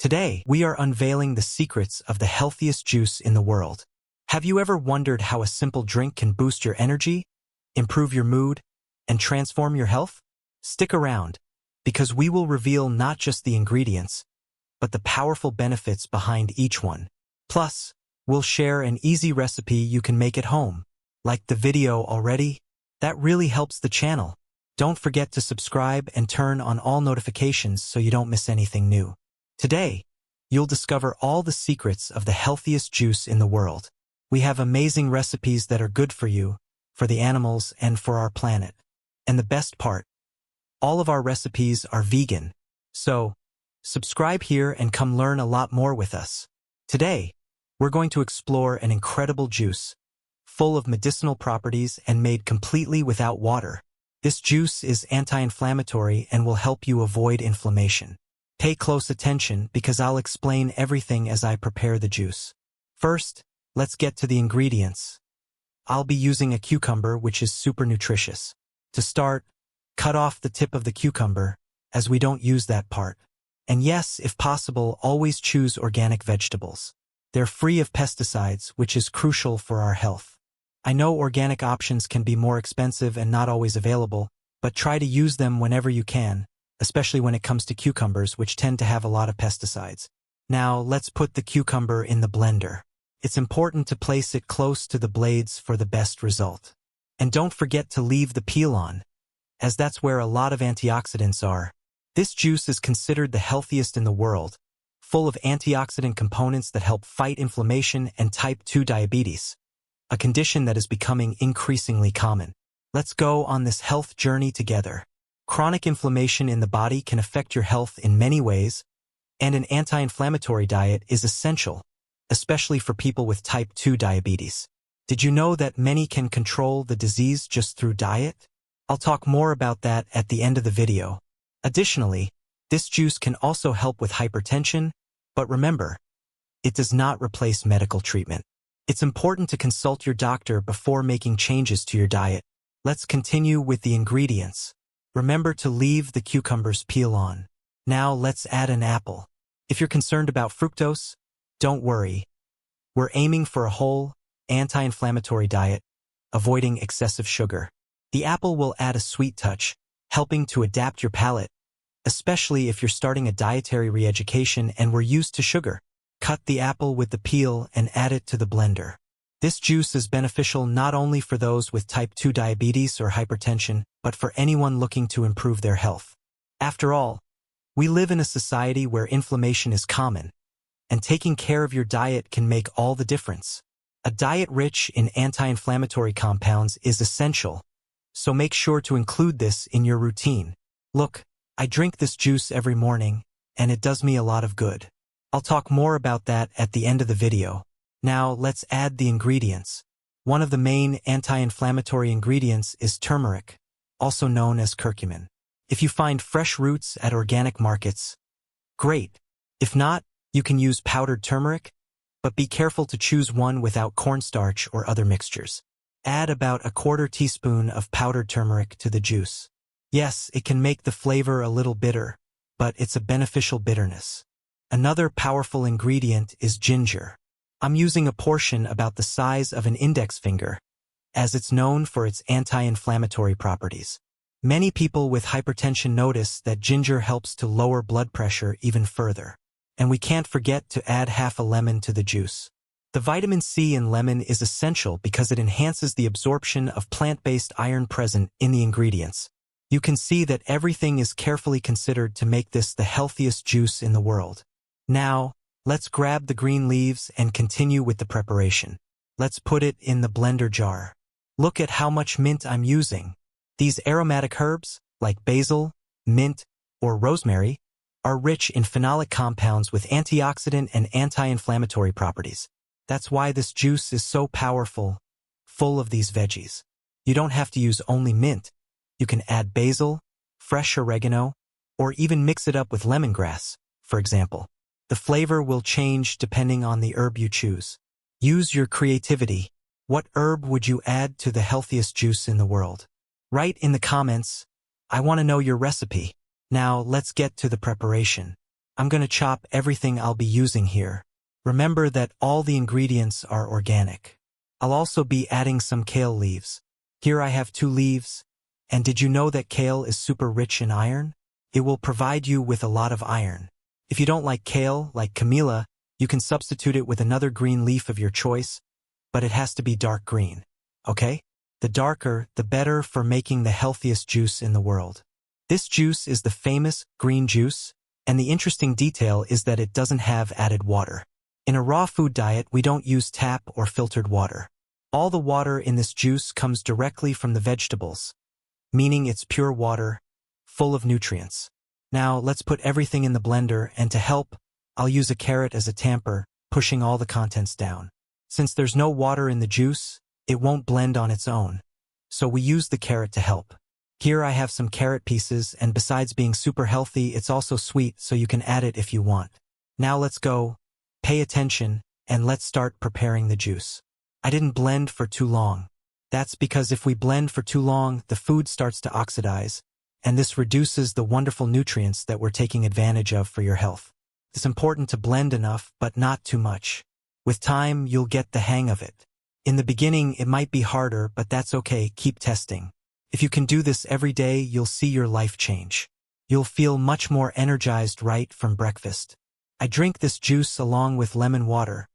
Today, we are unveiling the secrets of the healthiest juice in the world. Have you ever wondered how a simple drink can boost your energy, improve your mood, and transform your health? Stick around, because we will reveal not just the ingredients, but the powerful benefits behind each one. Plus, we'll share an easy recipe you can make at home. Like the video already? That really helps the channel. Don't forget to subscribe and turn on all notifications so you don't miss anything new. Today, you'll discover all the secrets of the healthiest juice in the world. We have amazing recipes that are good for you, for the animals, and for our planet. And the best part, all of our recipes are vegan. So, subscribe here and come learn a lot more with us. Today, we're going to explore an incredible juice, full of medicinal properties and made completely without water. This juice is anti-inflammatory and will help you avoid inflammation. Pay close attention because I'll explain everything as I prepare the juice. First, let's get to the ingredients. I'll be using a cucumber, which is super nutritious. To start, cut off the tip of the cucumber, as we don't use that part. And yes, if possible, always choose organic vegetables. They're free of pesticides, which is crucial for our health. I know organic options can be more expensive and not always available, but try to use them whenever you can, especially when it comes to cucumbers, which tend to have a lot of pesticides. Now, let's put the cucumber in the blender. It's important to place it close to the blades for the best result. And don't forget to leave the peel on, as that's where a lot of antioxidants are. This juice is considered the healthiest in the world, full of antioxidant components that help fight inflammation and type 2 diabetes, a condition that is becoming increasingly common. Let's go on this health journey together. Chronic inflammation in the body can affect your health in many ways, and an anti-inflammatory diet is essential, especially for people with type 2 diabetes. Did you know that many can control the disease just through diet? I'll talk more about that at the end of the video. Additionally, this juice can also help with hypertension, but remember, it does not replace medical treatment. It's important to consult your doctor before making changes to your diet. Let's continue with the ingredients. Remember to leave the cucumber's peel on. Now let's add an apple. If you're concerned about fructose, don't worry. We're aiming for a whole, anti-inflammatory diet, avoiding excessive sugar. The apple will add a sweet touch, helping to adapt your palate, especially if you're starting a dietary re-education and we're used to sugar. Cut the apple with the peel and add it to the blender. This juice is beneficial not only for those with type 2 diabetes or hypertension, but for anyone looking to improve their health. After all, we live in a society where inflammation is common, and taking care of your diet can make all the difference. A diet rich in anti-inflammatory compounds is essential, so make sure to include this in your routine. Look, I drink this juice every morning, and it does me a lot of good. I'll talk more about that at the end of the video. Now, let's add the ingredients. One of the main anti-inflammatory ingredients is turmeric, also known as curcumin. If you find fresh roots at organic markets, great. If not, you can use powdered turmeric, but be careful to choose one without cornstarch or other mixtures. Add about a quarter teaspoon of powdered turmeric to the juice. Yes, it can make the flavor a little bitter, but it's a beneficial bitterness. Another powerful ingredient is ginger. I'm using a portion about the size of an index finger, as it's known for its anti-inflammatory properties. Many people with hypertension notice that ginger helps to lower blood pressure even further. And we can't forget to add half a lemon to the juice. The vitamin C in lemon is essential because it enhances the absorption of plant-based iron present in the ingredients. You can see that everything is carefully considered to make this the healthiest juice in the world. Now, let's grab the green leaves and continue with the preparation. Let's put it in the blender jar. Look at how much mint I'm using. These aromatic herbs, like basil, mint, or rosemary, are rich in phenolic compounds with antioxidant and anti-inflammatory properties. That's why this juice is so powerful, full of these veggies. You don't have to use only mint. You can add basil, fresh oregano, or even mix it up with lemongrass, for example. The flavor will change depending on the herb you choose. Use your creativity. What herb would you add to the healthiest juice in the world? Write in the comments. I want to know your recipe. Now, let's get to the preparation. I'm gonna chop everything I'll be using here. Remember that all the ingredients are organic. I'll also be adding some kale leaves. Here I have 2 leaves. And did you know that kale is super rich in iron? It will provide you with a lot of iron. If you don't like kale, like Camila, you can substitute it with another green leaf of your choice, but it has to be dark green. Okay? The darker, the better for making the healthiest juice in the world. This juice is the famous green juice, and the interesting detail is that it doesn't have added water. In a raw food diet, we don't use tap or filtered water. All the water in this juice comes directly from the vegetables, meaning it's pure water, full of nutrients. Now, let's put everything in the blender, and to help, I'll use a carrot as a tamper, pushing all the contents down. Since there's no water in the juice, it won't blend on its own. So we use the carrot to help. Here I have some carrot pieces, and besides being super healthy, it's also sweet, so you can add it if you want. Now let's go. Pay attention, and let's start preparing the juice. I didn't blend for too long. That's because if we blend for too long, the food starts to oxidize, and this reduces the wonderful nutrients that we're taking advantage of for your health. It's important to blend enough, but not too much. With time, you'll get the hang of it. In the beginning, it might be harder, but that's okay, keep testing. If you can do this every day, you'll see your life change. You'll feel much more energized right from breakfast. I drink this juice along with lemon water,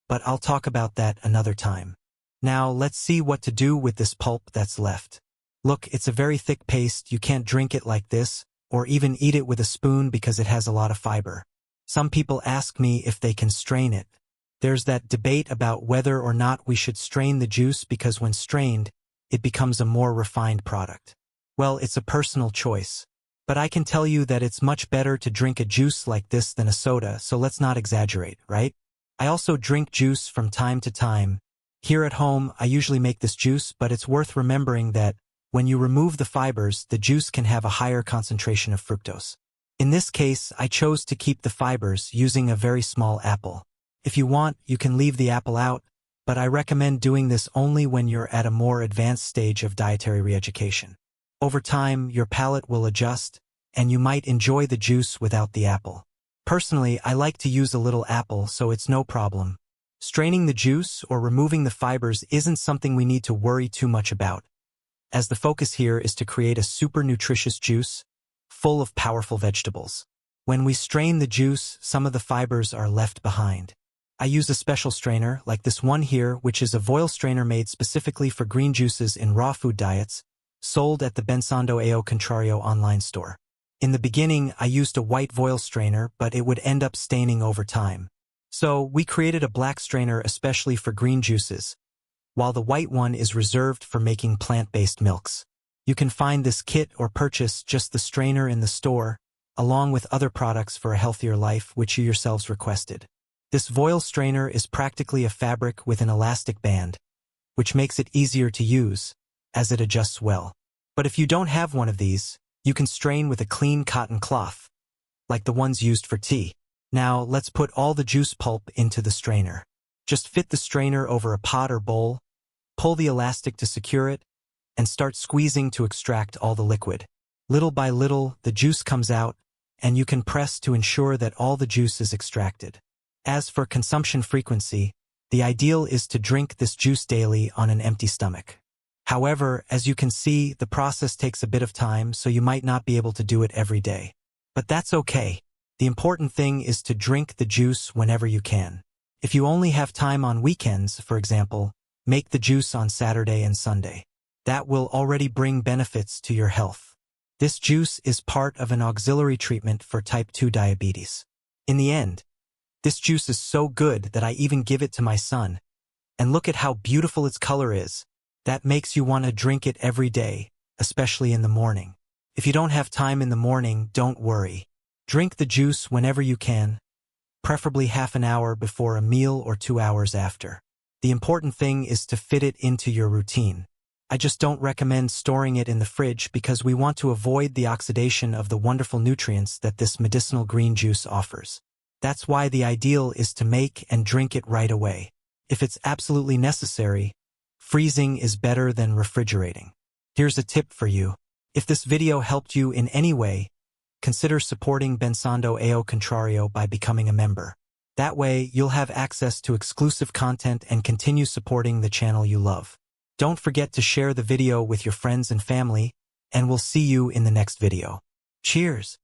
but I'll talk about that another time. Now, let's see what to do with this pulp that's left. Look, it's a very thick paste. You can't drink it like this, or even eat it with a spoon because it has a lot of fiber. Some people ask me if they can strain it. There's that debate about whether or not we should strain the juice because when strained, it becomes a more refined product. Well, it's a personal choice. But I can tell you that it's much better to drink a juice like this than a soda, so let's not exaggerate, right? I also drink juice from time to time. Here at home, I usually make this juice, but it's worth remembering that when you remove the fibers, the juice can have a higher concentration of fructose. In this case, I chose to keep the fibers using a very small apple. If you want, you can leave the apple out, but I recommend doing this only when you're at a more advanced stage of dietary re-education. Over time, your palate will adjust, and you might enjoy the juice without the apple. Personally, I like to use a little apple, so it's no problem. Straining the juice or removing the fibers isn't something we need to worry too much about, as the focus here is to create a super nutritious juice, full of powerful vegetables. When we strain the juice, some of the fibers are left behind. I use a special strainer, like this one here, which is a voil strainer made specifically for green juices in raw food diets, sold at the Pensando ao Contrario online store. In the beginning, I used a white voil strainer, but it would end up staining over time. So, we created a black strainer especially for green juices, while the white one is reserved for making plant-based milks. You can find this kit or purchase just the strainer in the store, along with other products for a healthier life which you yourselves requested. This voil strainer is practically a fabric with an elastic band, which makes it easier to use, as it adjusts well. But if you don't have one of these, you can strain with a clean cotton cloth, like the ones used for tea. Now, let's put all the juice pulp into the strainer. Just fit the strainer over a pot or bowl, pull the elastic to secure it, and start squeezing to extract all the liquid. Little by little, the juice comes out, and you can press to ensure that all the juice is extracted. As for consumption frequency, the ideal is to drink this juice daily on an empty stomach. However, as you can see, the process takes a bit of time, so you might not be able to do it every day. But that's okay. The important thing is to drink the juice whenever you can. If you only have time on weekends, for example, make the juice on Saturday and Sunday. That will already bring benefits to your health. This juice is part of an auxiliary treatment for type 2 diabetes. In the end, this juice is so good that I even give it to my son. And look at how beautiful its color is. That makes you want to drink it every day, especially in the morning. If you don't have time in the morning, don't worry. Drink the juice whenever you can, preferably half an hour before a meal or 2 hours after. The important thing is to fit it into your routine. I just don't recommend storing it in the fridge because we want to avoid the oxidation of the wonderful nutrients that this medicinal green juice offers. That's why the ideal is to make and drink it right away. If it's absolutely necessary, freezing is better than refrigerating. Here's a tip for you. If this video helped you in any way, consider supporting Pensando ao Contrario by becoming a member. That way, you'll have access to exclusive content and continue supporting the channel you love. Don't forget to share the video with your friends and family, and we'll see you in the next video. Cheers!